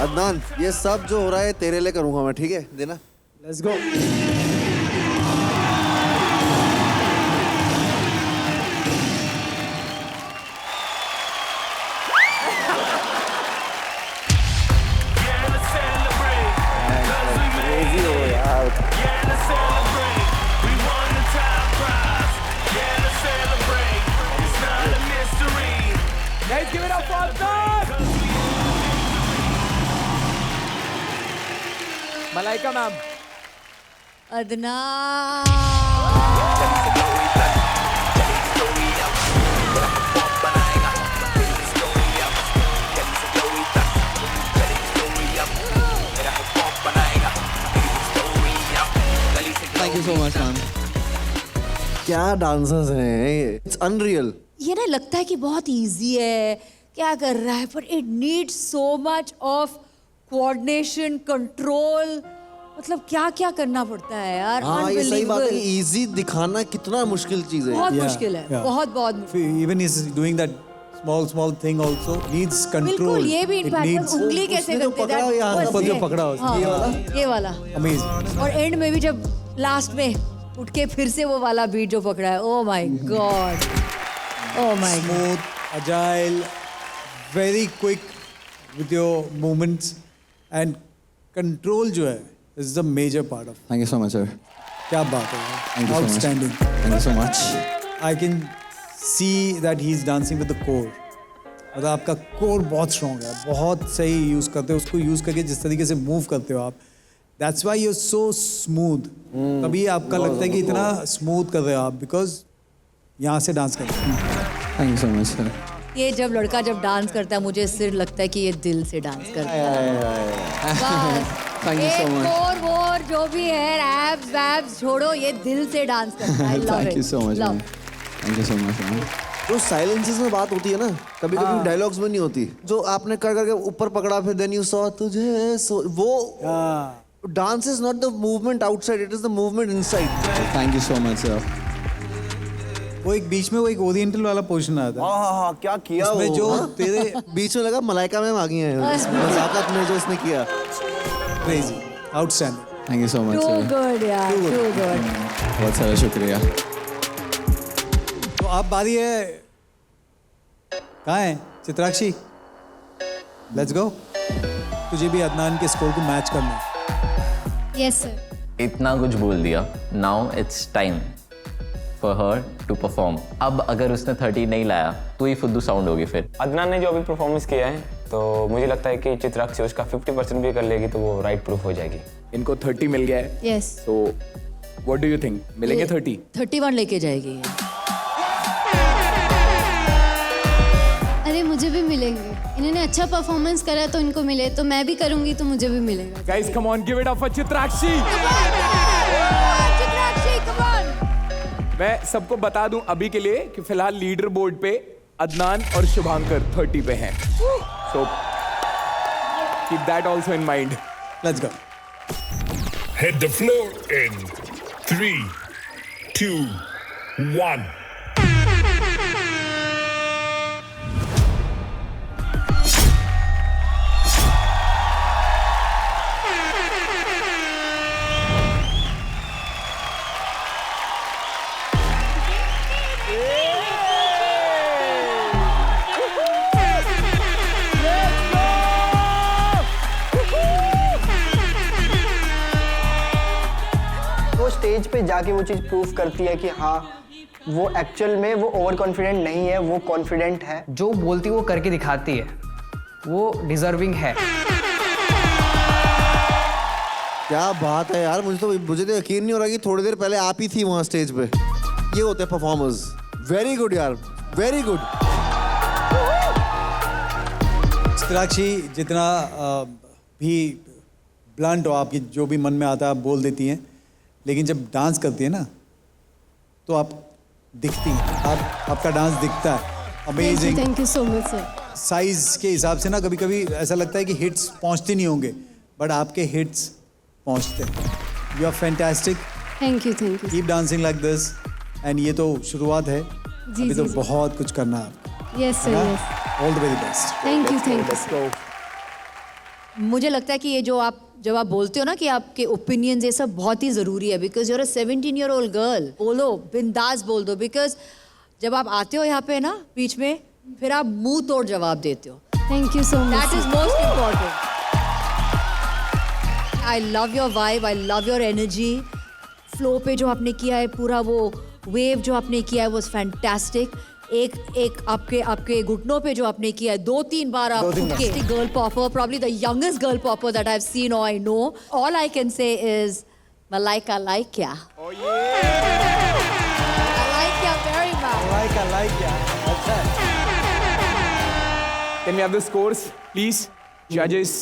अदनान, ये सब जो हो रहा है तेरे लिए करूंगा मैं, ठीक है? देना। Let's go. Guys, give it up for Adnan! Malaika ma'am. Thank you so much, man. क्या डांसर्स हैं, इट्स अनरियल। ये ना लगता है कि बहुत इजी है, क्या कर रहा है, पर it needs so much of coordination, control, मतलब क्या क्या करना पड़ता है यार। हाँ, ये सही बात है कि इजी दिखाना कितना मुश्किल चीज है। बहुत मुश्किल है, बहुत बहुत। Even he's doing that small thing also needs control. बिल्कुल, ये भी इनफैक्ट उंगली कैसे करते हैं, जो पकड़ा ये वाला amazing। और एंड में भी जब लास्ट में उठ के फिर से वो वाला बीट जो पकड़ा है, oh my God, oh my God. Smooth, agile, very quick with your movements and control जो है is the major part of. Thank you so much, sir. क्या बात है, Thank you so much. outstanding. Thank you so much. I can see that he's dancing with the core. मतलब आपका core बहुत strong है, बहुत सही यूज़ करते हो उसको, यूज़ करके जिस तरीके से मूव करते हो आप, that's why you so smooth. तभी आपका लगता है कि इतना स्मूथ कर रहे हो आप, बिकॉज यहाँ से डांस करते हो। Thank you so much, sir. ये जब लड़का जब डांस करता है, मुझे सिर्फ लगता है कि ये दिल से डांस करता है। बस Thank you so ये much. कोर वोर जो भी है, एब्स वैब्स छोड़ो, ये दिल से डांस करता है। Love Thank you so much, man. Thank you so much, man. जो साइलेंसेस में बात होती है ना, कभी कभी डायलॉग्स में नहीं होती, जो आपने कर करके ऊपर पकड़ा, फिर देन यू सॉ तुझे, सो वो dance is not the movement outside, it is the movement inside. Thank you so much, sir. वो एक बीच में वो एक ओरिएंटल वाला पोर्शन आया था, हाँ, क्या किया उसमें वो, जो हाँ? तेरे बीच में लगा मलाइका मैम आ गई हैं, नजाकत में जो इसने किया, crazy, outstanding. Thank you so much, too sir. Good यार, टू गुड। बहुत सारा शुक्रिया। तो आप बारी है, कहाँ है चित्राक्षी? Let's go. तुझे भी अदनान के स्कोर को मैच करना है। Yes sir. इतना कुछ बोल दिया, now it's time for her to perform. अब अगर उसने 30 नहीं लाया तो ही फुद्दू साउंड होगी फिर। अदनान ने जो अभी परफॉर्मेंस किया है, तो मुझे लगता है कि चित्राक्षी उसका 50% भी कर लेगी तो वो राइट प्रूफ हो जाएगी। इनको 30 मिल गया है, यस। तो व्हाट डू यू थिंक, मिलेंगे 30? 31 लेके जाएगी ये। अरे मुझे भी मिलेंगे, इन्होंने अच्छा परफॉर्मेंस करा तो इनको मिले, तो मैं भी करूंगी तो मुझे भी मिलेगा। Guys come on, give it up for Chitrakshi. Chitrakshi come on. मैं सबको बता दूं अभी के लिए कि फिलहाल लीडर बोर्ड पे अदनान और शुभांकर 30 पे हैं, so keep that also in mind. Let's go. Hit the floor in 3, 2, 1. Stage पे जाके वो चीज़ प्रूव करती है कि हाँ, वो एक्चुअल में वो ओवर कॉन्फिडेंट नहीं है, वो कॉन्फिडेंट है। जो बोलती वो करके दिखाती है, वो डिजर्विंग है। क्या बात है यार, मुझे तो यकीन नहीं हो रहा कि थोड़ी देर पहले आप ही थी वहाँ स्टेज पे। ये होते हैं परफॉर्मर्स। वेरी गुड यार, वेरी गुड। चित्राक्षी जितना भी ब्लंट हो, आपकी जो भी मन में आता है आप बोल देती हैं, लेकिन जब डांस करती है ना तो आप दिखती हैं, आपका डांस दिखता है। Amazing. Thank you so much sir. Size के हिसाब से ना कभी कभी ऐसा लगता है कि हिट्स पहुंचते नहीं होंगे, बट आपके हिट्स पहुंचते हैं। You are fantastic. Thank you keep dancing like this. And ये तो शुरुआत है, अभी तो बहुत कुछ करना है आपको। Yes sir, yes. All the very best. Thank you. मुझे लगता है कि ये जो आप जब आप बोलते हो ना कि आपके ओपिनियंस ये सब बहुत ही ज़रूरी है, because you're a 17-year-old girl. बोलो, बिंदास बोल दो, बिकॉज जब आप आते हो यहाँ पे ना बीच में, फिर आप मुंह तोड़ जवाब देते हो. Thank you so much. That is most important. I love your vibe, I love your energy. Flow पे जो आपने किया है, पूरा वो wave जो आपने किया है was fantastic. एक आपके घुटनों पे जो आपने किया है, 2-3 बार आप के girl popper, probably the youngest girl popper that I've seen or I know. All I can say is, Malaika like ya. Oh yeah. I like ya very much. I like yeah. अच्छा है. Can we have the scores, please, judges?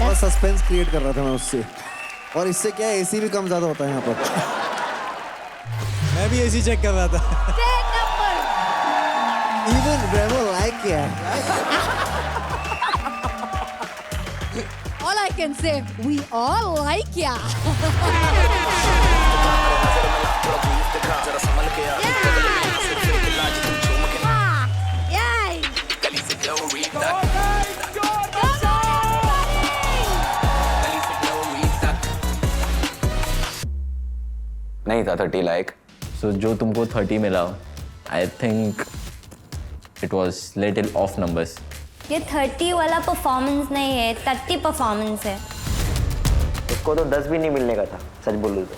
और suspense create कर रहा था मैं उससे, और इससे क्या है, एसी भी कम ज्यादा होता है यहाँ पर. मैं भी ऐसी चेक कर रहा था. 10 number. Even Remo like yeah. All I can say, we all like ya. नहीं था 30 लाइक. सो जो तुमको 30 मिला, I think it was little of numbers. ये 30 वाला परफॉर्मेंस नहीं है, 30 परफॉर्मेंस है. उसको तो 10 भी नहीं मिलने का था, सच बोलूँ तो.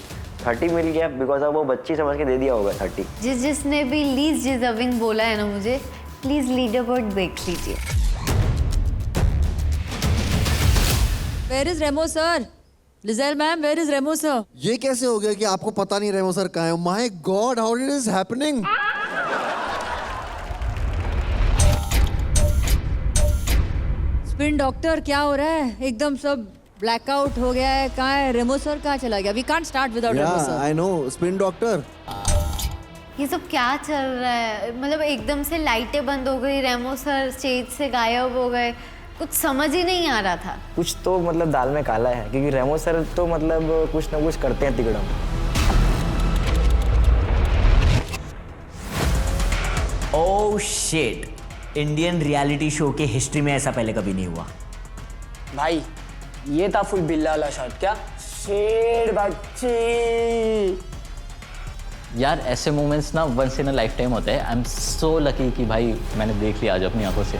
30 मिल गया बिकॉज अब वो बच्ची समझ के दे दिया होगा 30. जिसने भी लीस्ट डिजर्विंग बोला है ना मुझे, प्लीज लीडर बोर्ड देख लीजिए. Where is Remo sir? Lizelle ma'am, where is Remo sir? ये कैसे हो गया कि आपको पता नहीं रेमो सर कहाँ है? My God, how it is happening? Spin doctor क्या हो रहा है? एकदम सब ब्लैकआउट हो गया है. कहाँ है रेमो सर? कहाँ चला गया? We can't start without Remo sir. I know, spin doctor. ये सब क्या चल रहा है? मतलब एकदम से लाइटें बंद हो गई, रेमो सर स्टेज से गायब हो गए, कुछ समझ ही नहीं आ रहा था. कुछ तो मतलब दाल में काला है, क्योंकि रेमो सर तो मतलब कुछ ना कुछ करते हैं तिगड़म. Oh shit, Indian reality show के हिस्ट्री में ऐसा पहले कभी नहीं हुआ. भाई ये था फुल बिल्ला वाला शॉट. क्या शेर बच्ची. यार ऐसे मोमेंट्स ना once in a lifetime होते हैं. आई एम सो लकी कि भाई मैंने देख लिया आज अपनी आंखों से.